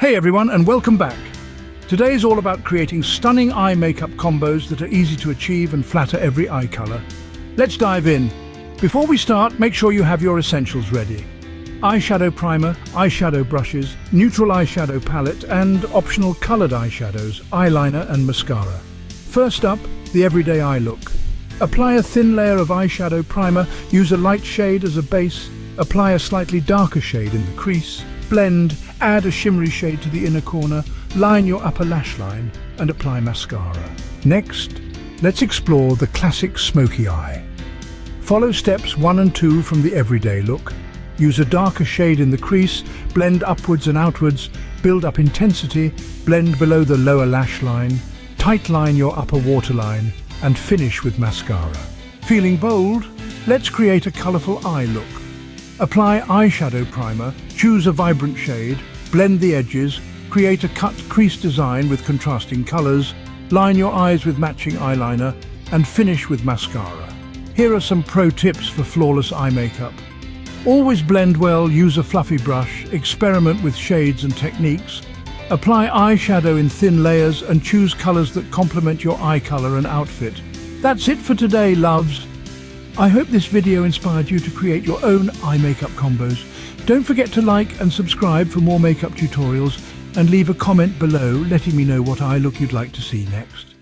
Hey everyone, and welcome back. Today is all about creating stunning eye makeup combos that are easy to achieve and flatter every eye color. Let's dive in. Before we start, make sure you have your essentials ready. Eyeshadow primer, eyeshadow brushes, neutral eyeshadow palette, and optional colored eyeshadows, eyeliner and mascara. First up, the everyday eye look. Apply a thin layer of eyeshadow primer, use a light shade as a base, apply a slightly darker shade in the crease, blend, add a shimmery shade to the inner corner, line your upper lash line, and apply mascara. Next, let's explore the Classic Smokey Eye. Follow steps 1 and 2 from the everyday look. Use a darker shade in the crease, blend upwards and outwards, build up intensity, blend below the lower lash line, tight line your upper waterline, and finish with mascara. Feeling bold? Let's create a colorful eye look. Apply eyeshadow primer, choose a vibrant shade, blend the edges, create a cut crease design with contrasting colors, line your eyes with matching eyeliner, and finish with mascara. Here are some pro tips for flawless eye makeup. Always blend well, use a fluffy brush, experiment with shades and techniques, apply eyeshadow in thin layers, and choose colors that complement your eye color and outfit. That's it for today, loves. I hope this video inspired you to create your own eye makeup combos. Don't forget to like and subscribe for more makeup tutorials, and leave a comment below letting me know what eye look you'd like to see next.